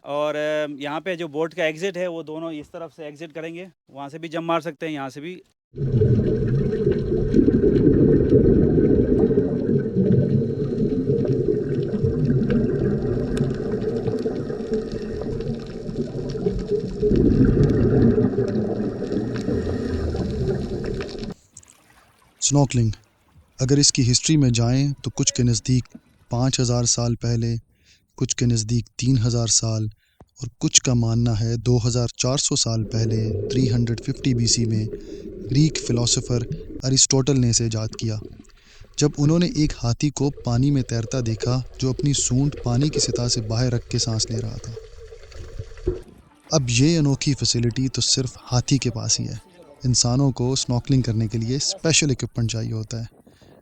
और यहाँ पे जो बोट का एग्ज़िट है वो दोनों इस तरफ से एग्ज़िट करेंगे, वहाँ से भी जंप मार सकते हैं, यहाँ से भी। स्नॉर्कलिंग, अगर इसकी हिस्ट्री में जाएं तो कुछ के नज़दीक 5000 साल पहले, कुछ के नज़दीक 3000 साल और कुछ का मानना है 2400 साल पहले 350 बीसी में ग्रीक फिलोसोफर अरिस्टोटल ने इसे ईजाद किया, जब उन्होंने एक हाथी को पानी में तैरता देखा जो अपनी सूंड पानी की सतह से बाहर रख के सांस ले रहा था। अब ये अनोखी फैसिलिटी तो सिर्फ हाथी के पास ही है। इंसानों को स्नॉर्कलिंग करने के लिए स्पेशल इक्विपमेंट चाहिए होता है,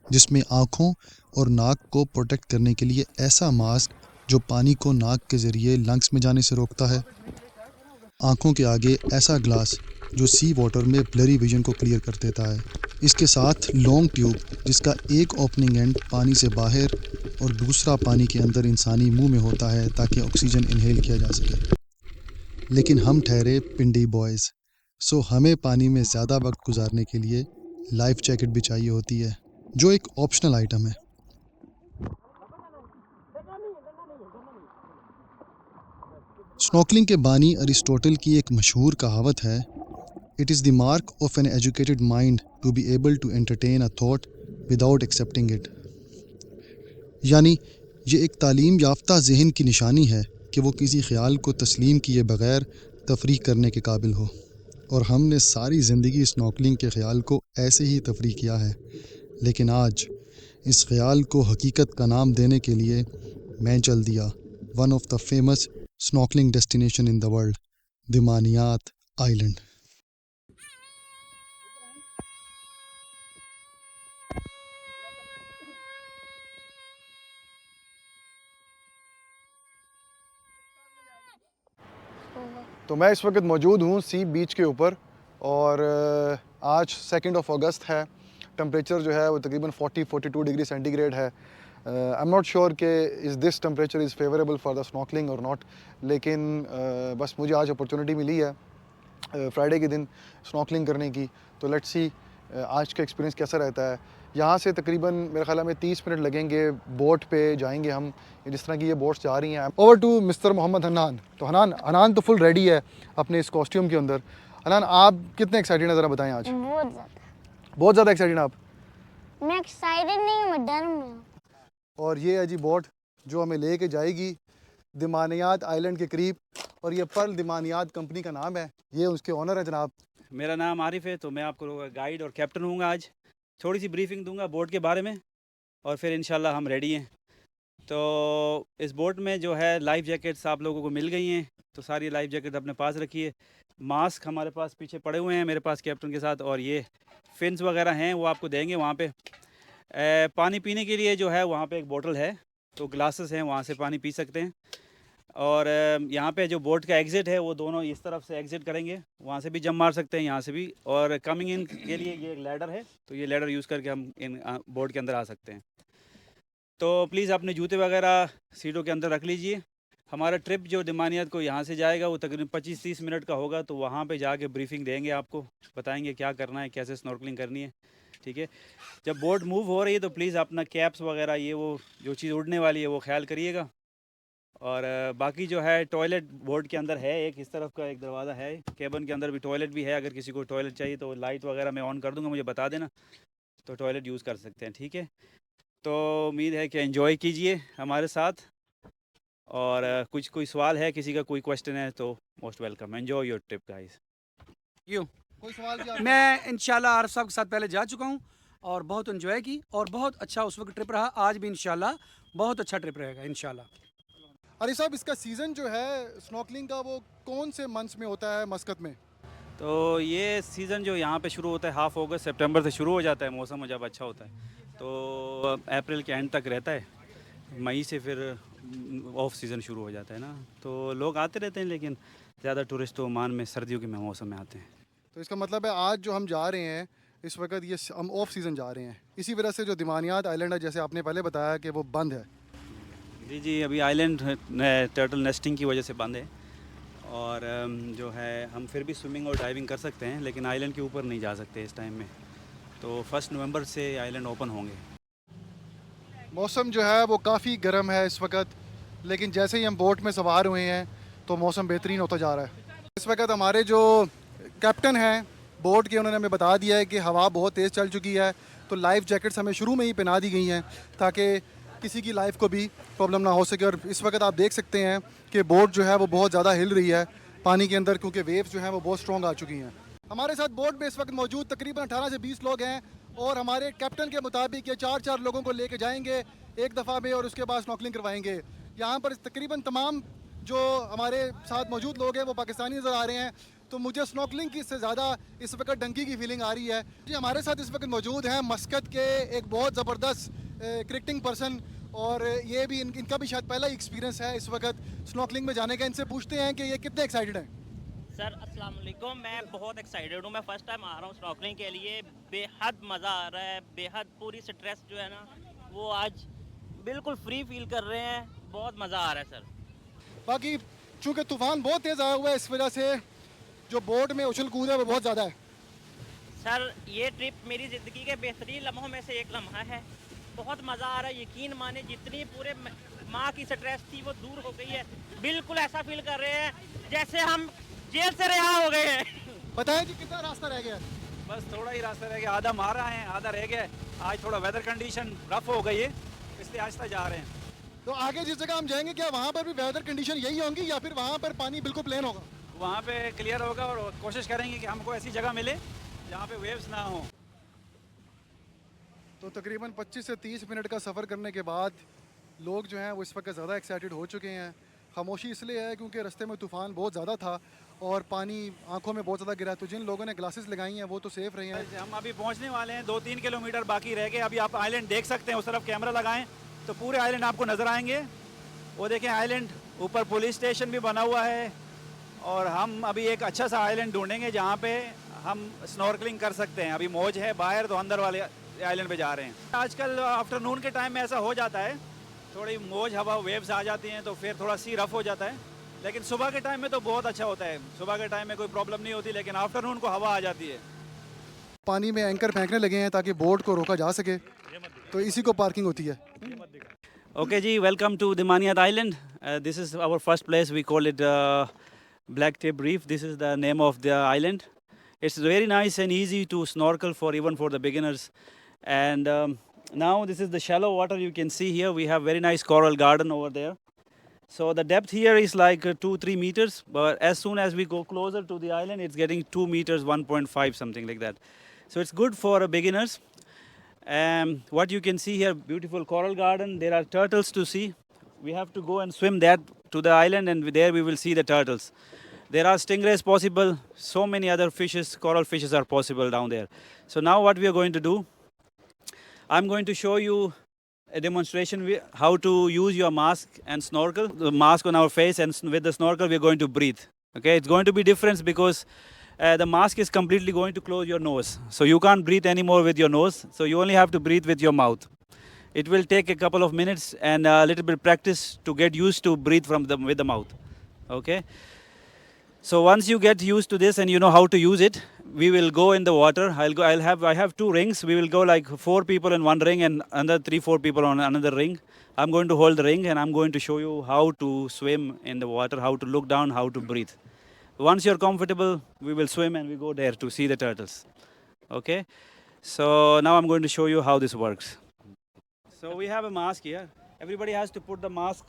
जिसमें आँखों और नाक को प्रोटेक्ट करने के लिए ऐसा मास्क जो पानी को नाक के ज़रिए लंग्स में जाने से रोकता है, आँखों के आगे ऐसा ग्लास जो सी वाटर में ब्लरी विजन को क्लियर कर देता है, इसके साथ लॉन्ग ट्यूब जिसका एक ओपनिंग एंड पानी से बाहर और दूसरा पानी के अंदर इंसानी मुंह में होता है ताकि ऑक्सीजन इनहेल किया जा सके। लेकिन हम ठहरे पिंडी बॉयज़, सो हमें पानी में ज़्यादा वक्त गुजारने के लिए लाइफ जैकेट भी चाहिए होती है, जो एक ऑप्शनल आइटम है। स्नॉर्कलिंग के बानी अरिस्टोटल की एक मशहूर कहावत है, it is the mark of an educated mind to be able to entertain a thought without accepting it. यानी ये एक तालीम याफ्ता जहन की निशानी है कि वो किसी ख्याल को तस्लीम किए बगैर तफरीक करने के काबिल हो। और हमने सारी ज़िंदगी स्नॉर्कलिंग के ख्याल को ऐसे ही तफरीक किया है, लेकिन आज इस ख्याल को हकीकत का नाम देने के लिए मैं चल दिया one of the famous snorkelling destination in the world, Daymaniyat island. तो मैं इस वक्त मौजूद हूँ सी बीच के ऊपर और आज 2 अगस्त है। टेम्परेचर जो है वो तकरीबन 40-42 डिग्री सेंटीग्रेड है। आई एम नॉट श्योर कि is this temperature is favourable for the snorkelling और नॉट, लेकिन बस मुझे आज अपॉर्चुनिटी मिली है फ्राइडे के दिन स्नॉर्कलिंग करने की। तो लेट्स सी आज का एक्सपीरियंस कैसा रहता है। यहाँ से तकरीबन मेरे ख्याल में 30 मिनट लगेंगे, बोट पे जाएंगे हम, जिस तरह की ये बोट्स जा रही हैं। Over to mister Mohammad Hanan. तो हनान हनान तो फुल रेडी है अपने इस कॉस्ट्यूम के अंदर। हनान, आप कितने एक्साइटेड हैं ज़रा बताएं आज? बहुत ज़्यादा एक्साइटेड आप? मैं एक्साइटेड नहीं हूँ, मैं डर में हूँ। और ये है जी बोट जो हमें ले के जाएगी दिमानियात आइलैंड के करीब, और ये पर्ल दिमानियात कंपनी का नाम है। ये उसके ओनर है जनाब। मेरा नाम आरिफ है, तो मैं आपको गाइड और कैप्टन हूँगा। आज थोड़ी सी ब्रीफिंग दूंगा बोट के बारे में और फिर इंशाल्लाह हम रेडी हैं। तो इस बोट में जो है लाइफ जैकेट्स आप लोगों को मिल गई हैं, तो सारी लाइफ जैकेट अपने पास रखिए। मास्क हमारे पास पीछे पड़े हुए हैं मेरे पास कैप्टन के साथ, और ये फिन्स वगैरह हैं वो आपको देंगे वहाँ पे। पानी पीने के लिए जो है वहाँ पे एक बोतल है, तो ग्लासेस हैं, वहाँ से पानी पी सकते हैं। और यहाँ पे जो बोट का एग्ज़िट है वो दोनों इस तरफ से एग्ज़िट करेंगे, वहाँ से भी जंप मार सकते हैं, यहाँ से भी। और कमिंग इन के लिए ये एक लैडर है, तो ये लैडर यूज़ करके हम इन बोट के अंदर आ सकते हैं। तो प्लीज़ अपने जूते वगैरह सीटों के अंदर रख लीजिए। हमारा ट्रिप जो दिमानियत को यहाँ से जाएगा वो तकरीबन 25-30 मिनट का होगा, तो वहाँ पे जाके ब्रीफिंग देंगे, आपको बताएंगे क्या करना है, कैसे स्नॉर्कलिंग करनी है, ठीक है। जब बोट मूव हो रही है तो प्लीज़ अपना कैप्स वगैरह ये वो जो चीज़ उड़ने वाली है वो ख्याल करिएगा। और बाकी जो है टॉयलेट बोट के अंदर है, एक इस तरफ का एक दरवाज़ा है, केबिन के अंदर भी टॉयलेट भी है। अगर किसी को टॉयलेट चाहिए तो लाइट वगैरह मैं ऑन कर दूंगा, मुझे बता देना, तो टॉयलेट यूज़ कर सकते हैं, ठीक है। तो उम्मीद है कि एंजॉय कीजिए हमारे साथ। और कुछ कोई सवाल है, किसी का कोई क्वेश्चन है तो most welcome. Enjoy your trip guys. You कोई सवाल जी? मैं इंशाल्लाह आरिफ साहब के साथ पहले जा चुका हूँ और बहुत इन्जॉय की और बहुत अच्छा उस वक्त ट्रिप रहा। आज भी इंशाल्लाह बहुत अच्छा ट्रिप रहेगा इंशाल्लाह। अरे साहब, इसका सीज़न जो है स्नॉर्कलिंग का वो कौन से मंथ्स में होता है मस्कत में? तो ये सीज़न जो यहाँ पे शुरू होता है हाफ़ अगस्त सितंबर से शुरू हो जाता है, मौसम जब अच्छा होता है तो अप्रैल के एंड तक रहता है। मई से फिर ऑफ सीज़न शुरू हो जाता है ना, तो लोग आते रहते हैं, लेकिन ज़्यादा टूरिस्ट तो ओमान में सर्दियों के मौसम में आते हैं। तो इसका मतलब है आज जो हम जा रहे हैं इस वक्त, ये हम ऑफ सीज़न जा रहे हैं, इसी वजह से जो दिमानियात आइलैंड है जैसे आपने पहले बताया कि वो बंद है। जी जी, अभी आइलैंड टर्टल नेस्टिंग की वजह से बंद है और जो है हम फिर भी स्विमिंग और डाइविंग कर सकते हैं, लेकिन आइलैंड के ऊपर नहीं जा सकते इस टाइम में। तो 1 नवंबर से आइलैंड ओपन होंगे। मौसम जो है वो काफ़ी गर्म है इस वक्त, लेकिन जैसे ही हम बोट में सवार हुए हैं तो मौसम बेहतरीन होता जा रहा है। इस वक्त हमारे जो कैप्टन हैं बोट के, उन्होंने हमें बता दिया है कि हवा बहुत तेज़ चल चुकी है, तो लाइफ जैकेट्स हमें शुरू में ही पहना दी गई हैं ताकि किसी की लाइफ को भी प्रॉब्लम ना हो सके। और इस वक्त आप देख सकते हैं कि बोट जो है वो बहुत ज़्यादा हिल रही है पानी के अंदर, क्योंकि वेव्स जो हैं वो बहुत स्ट्रॉन्ग आ चुकी हैं। हमारे साथ बोट में इस वक्त मौजूद तकरीबन 18 से 20 लोग हैं और हमारे कैप्टन के मुताबिक ये 4-4 लोगों को लेके जाएंगे एक दफ़ा में और उसके बाद स्नॉर्कलिंग करवाएंगे। यहाँ पर तकरीबन तमाम जो हमारे साथ मौजूद लोग हैं वो पाकिस्तानी नज़र आ रहे हैं, तो मुझे स्नॉर्कलिंग की से ज़्यादा इस वक्त डंकी की फीलिंग आ रही है। जी, हमारे साथ इस वक्त मौजूद हैं मस्कत के एक बहुत ज़बरदस्त क्रिकेटिंग पर्सन, और ये भी इनका भी शायद पहला ही एक्सपीरियंस है इस वक्त स्नॉर्कलिंग में जाने का। इनसे पूछते हैं कि ये कितने एक्साइटेड हैं। सर अस्सलाम वालेकुम, मैं बहुत एक्साइटेड हूँ। मैं फ़र्स्ट टाइम आ रहा हूँ स्नॉर्कलिंग के लिए। बेहद मज़ा आ रहा है, बेहद पूरी स्ट्रेस जो है ना वो आज बिल्कुल फ्री फील कर रहे हैं। बहुत मज़ा आ रहा है सर। बाकी चूँकि तूफ़ान बहुत तेज़ आया हुआ है, इस वजह से जो बोट में उछल कूद है वो बहुत ज़्यादा है। सर ये ट्रिप मेरी ज़िंदगी के बेहतरीन लम्हों में से एक लम्हा है। बहुत मज़ा आ रहा है, यकीन माने जितनी पूरे माह की स्ट्रेस थी वो दूर हो गई है। बिल्कुल ऐसा फील कर रहे हैं जैसे हम जेल से रिहा हो गए हैं। बताएं जी कितना रास्ता रह गया है। बस थोड़ा ही रास्ता रह गया, आधा मारा है आधा रह गया है। आज थोड़ा वेदर कंडीशन रफ हो गई है, इसलिए आहिस्ता जा रहे हैं। तो आगे जिस जगह हम जाएंगे क्या वहाँ पर भी वेदर कंडीशन यही होंगी या फिर वहाँ पर पानी बिल्कुल प्लेन होगा? वहाँ पे क्लियर होगा और कोशिश करेंगे कि हमको ऐसी जगह मिले जहाँ पे वेव्स ना हो। तो तकरीबन 25 से 30 मिनट का सफ़र करने के बाद लोग जो हैं वो इस वक्त ज़्यादा एक्साइटेड हो चुके हैं। खामोशी इसलिए है क्योंकि रास्ते में तूफ़ान बहुत ज़्यादा था और पानी आंखों में बहुत ज़्यादा गिरा, तो जिन लोगों ने ग्लासेस लगाई हैं वो तो सेफ़ रहे हैं। हम अभी पहुँचने वाले हैं, 2-3 किलोमीटर बाकी रह गए। अभी आप आइलैंड देख सकते हैं, उस तरफ कैमरा लगाएं तो पूरे आइलैंड आपको नज़र आएंगे। वो देखें आइलैंड, ऊपर पुलिस स्टेशन भी बना हुआ है और हम अभी एक अच्छा सा आइलैंड ढूंढेंगे जहाँ पे हम स्नॉर्कलिंग कर सकते हैं। अभी मौज है बाहर, तो अंदर वाले आइलैंड पे जा रहे हैं। आजकल आफ्टरनून के टाइम में ऐसा हो जाता है, थोड़ी मौज हवा वेव्स आ जाती हैं तो फिर थोड़ा सी रफ हो जाता है, लेकिन सुबह के टाइम में तो बहुत अच्छा होता है। सुबह के टाइम में कोई प्रॉब्लम नहीं होती, लेकिन आफ्टरनून को हवा आ जाती है। पानी में एंकर फेंकने लगे हैं ताकि बोट को रोका जा सके, तो इसी को पार्किंग होती है। Okay ji, welcome to Dimaniyat Island. This is our first place. We call it Black Tip Reef. This is the name of the island. It's very nice and easy to snorkel for even for the beginners. And now this is the shallow water. You can see here we have very nice coral garden over there. So the depth here is like 2-3 meters, but as soon as we go closer to the island, it's getting 2 meters, 1.5 something like that. So it's good for beginners. What you can see here, beautiful coral garden. There are turtles to see. We have to go and swim that to the island, and there we will see the turtles. There are stingrays possible. So many other fishes, coral fishes are possible down there. So now what we are going to do, I'm going to show you a demonstration how to use your mask and snorkel. The mask on our face, and with the snorkel we're going to breathe. Okay, it's going to be different because the mask is completely going to close your nose. So you can't breathe anymore with your nose. So you only have to breathe with your mouth. It will take a couple of minutes and a little bit practice to get used to breathe with the mouth. Okay. So once you get used to this and you know how to use it, we will go in the water. I have 2 rings. We will go like 4 people in one ring and another 3-4 people on another ring. I'm going to hold the ring and I'm going to show you how to swim in the water, how to look down, how to breathe. Once you're comfortable, we will swim and we go there to see the turtles. Okay? So now I'm going to show you how this works. So we have a mask here. Everybody has to put the mask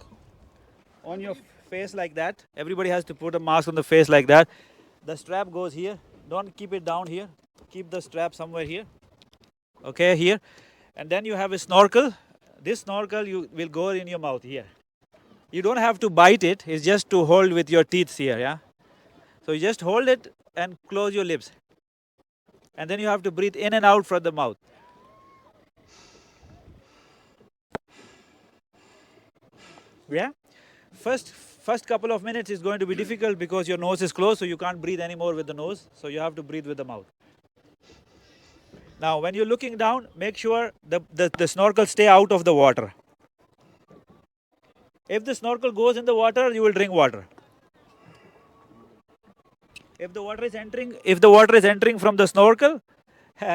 on your face like that. Everybody has to put a mask on the face like that. The strap goes here. Don't keep it down here. Keep the strap somewhere here. Okay, here. And then you have a snorkel. This snorkel you will go in your mouth here. You don't have to bite it. It's just to hold with your teeth here, yeah? So you just hold it and close your lips. And then you have to breathe in and out from the mouth. Yeah? First couple of minutes is going to be difficult because your nose is closed, so you can't breathe anymore with the nose. So you have to breathe with the mouth. Now, when you're looking down, make sure the snorkel stay out of the water. If the snorkel goes in the water, you will drink water. If the water is entering from the snorkel,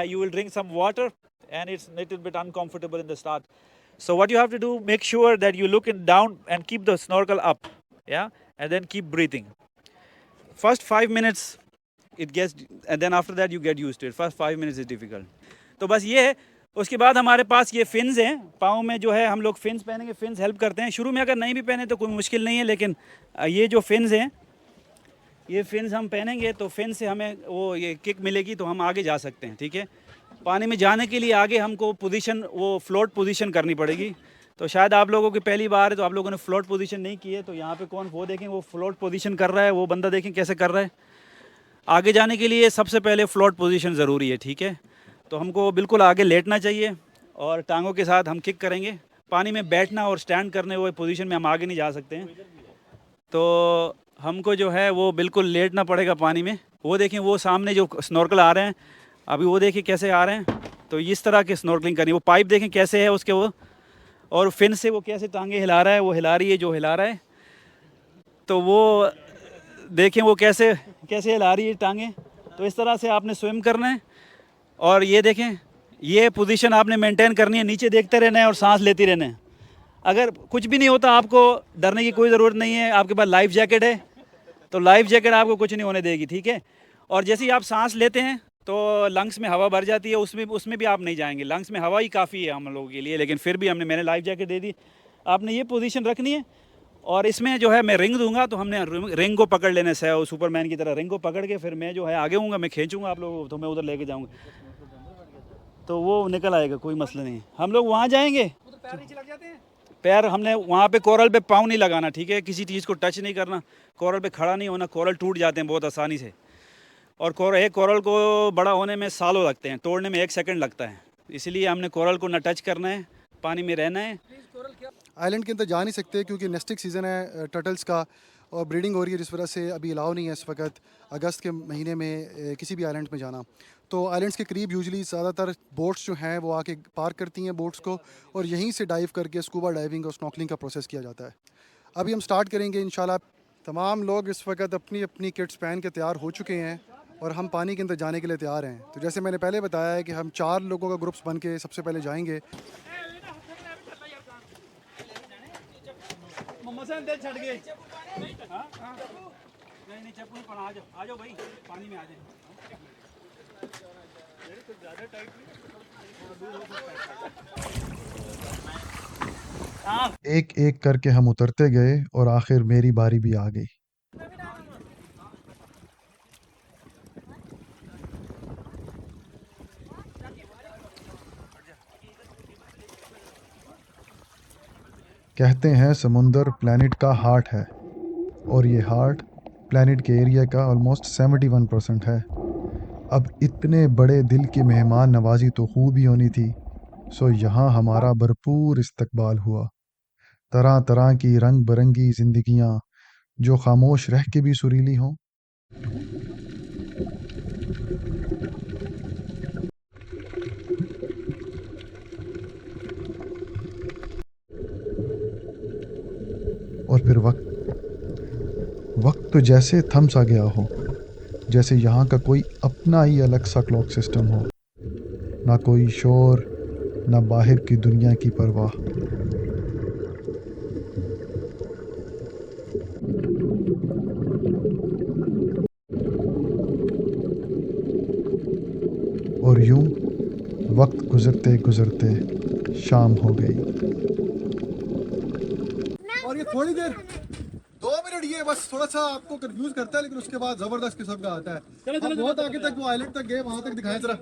you will drink some water, and it's a little bit uncomfortable in the start. So what you have to do, make sure that you look down and keep the snorkel up, yeah, and then keep breathing. First 5 minutes it gets, and then after that you get used to it. First 5 minutes is difficult. तो बस ये है. उसके बाद हमारे पास ये fins हैं पाँव में, जो है हम लोग फिन्स पहनेंगे. फिन्स हेल्प करते हैं शुरू में. अगर नहीं भी पहने तो कोई मुश्किल नहीं है, लेकिन ये जो फिन्स हैं, ये फिन्स हम पहनेंगे तो फिन से हमें वो ये किक मिलेगी, तो हम आगे जा सकते हैं. ठीक है. पानी में जाने के लिए आगे हमको पोजीशन, वो फ्लोट पोजीशन करनी पड़ेगी. तो शायद आप लोगों की पहली बार है तो आप लोगों ने फ्लोट पोजीशन नहीं की है. तो यहाँ पे कौन, वो देखें, वो फ्लोट पोजीशन कर रहा है, वो बंदा देखें कैसे कर रहा है. आगे जाने के लिए सबसे पहले फ्लोट पोजीशन ज़रूरी है. ठीक है. तो हमको बिल्कुल आगे लेटना चाहिए और टांगों के साथ हम किक करेंगे. पानी में बैठना और स्टैंड करने वो पोजीशन में हम आगे नहीं जा सकते हैं. तो हमको जो है वो बिल्कुल लेटना पड़ेगा पानी में. वो देखें, वो सामने जो स्नॉर्कल आ रहे हैं अभी, वो देखिए कैसे आ रहे हैं. तो इस तरह के स्नॉर्कलिंग करनी. वो पाइप देखें कैसे है उसके, वो और फिन से वो कैसे टांगे हिला रहा है, वो हिला रही है जो हिला रहा है. तो वो देखें वो कैसे कैसे हिला रही है टांगे. तो इस तरह से आपने स्विम करना है. और ये देखें, ये पोजीशन आपने मेंटेन करनी है. नीचे देखते रहना है और सांस लेती रहना है. अगर कुछ भी नहीं होता, आपको डरने की कोई ज़रूरत नहीं है. आपके पास लाइफ जैकेट है, तो लाइफ जैकेट आपको कुछ नहीं होने देगी. ठीक है. और जैसे ही आप सांस लेते हैं तो लंग्स में हवा भर जाती है. उसमें भी आप नहीं जाएंगे. लंग्स में हवा ही काफ़ी है हम लोगों के लिए, लेकिन फिर भी मैंने लाइफ जैकेट दे दी. आपने ये पोजीशन रखनी है. और इसमें जो है मैं रिंग दूंगा, तो हमने रिंग को पकड़ लेना है. सुपरमैन की तरह रिंग को पकड़ के फिर मैं जो है आगे हूँगा, मैं खींचूँगा आप लोगों को, तो मैं उधर लेके जाऊँगा, तो वो निकल आएगा, कोई मसला नहीं. हम लोग वहाँ जाएंगे. पैर हमने वहाँ पे कोरल पे पाँव नहीं लगाना. ठीक है. किसी चीज़ को टच नहीं करना. कोरल पे खड़ा नहीं होना. कोरल टूट जाते हैं बहुत आसानी से. और कोरल को बड़ा होने में सालों लगते हैं, तोड़ने में 1 सेकंड लगता है. इसलिए हमने कोरल को ना टच करना है, पानी में रहना है. आइलैंड के अंदर जा नहीं सकते क्योंकि नेस्टिंग सीज़न है टर्टल्स का, और ब्रीडिंग हो रही है, जिस वजह से अभी अलाउ नहीं है इस वक्त अगस्त के महीने में किसी भी आइलैंड में जाना. तो आइलैंड्स के करीब यूजुअली ज़्यादातर बोट्स जो हैं वो आके पार्क करती हैं बोट्स को, और यहीं से डाइव करके स्कूबा डाइविंग और स्नॉर्कलिंग का प्रोसेस किया जाता है. अभी हम स्टार्ट करेंगे इंशाल्लाह. तमाम लोग इस वक्त अपनी अपनी किट्स पहन के तैयार हो चुके हैं और हम पानी के अंदर जाने के लिए तैयार हैं. तो जैसे मैंने पहले बताया है कि हम 4 लोगों का ग्रुप्स बन के सबसे पहले जाएंगे. एक एक करके हम उतरते गए और आखिर मेरी बारी भी आ गई. कहते हैं समुंदर प्लैनेट का हार्ट है, और ये हार्ट प्लैनेट के एरिया का ऑलमोस्ट 71% है. अब इतने बड़े दिल की मेहमान नवाजी तो खूब ही होनी थी. सो यहाँ हमारा भरपूर इस्तकबाल हुआ. तरह तरह की रंग बिरंगी जिंदगियाँ जो खामोश रह के भी सुरीली हों. और फिर वक्त तो जैसे थम सा गया हो, जैसे यहाँ का कोई अपना ही अलग सा क्लॉक सिस्टम हो. ना कोई शोर, ना बाहर की दुनिया की परवाह. और यूं वक्त गुजरते गुजरते शाम हो गई. और ये थोड़ी देर 2 मिनट ये बस थोड़ा सा आपको कंफ्यूज करता है, लेकिन उसके बाद जबरदस्त किस्म का आता है. हम बहुत आगे तक वो आइलैंड तक गए, वहां तक दिखाएं जरा.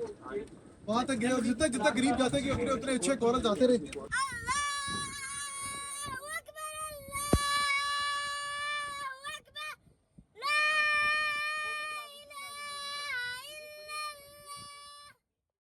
वहां तक गए और जितना जितना करीब जाते गए उतने उतने अच्छे कोरल आते रहे.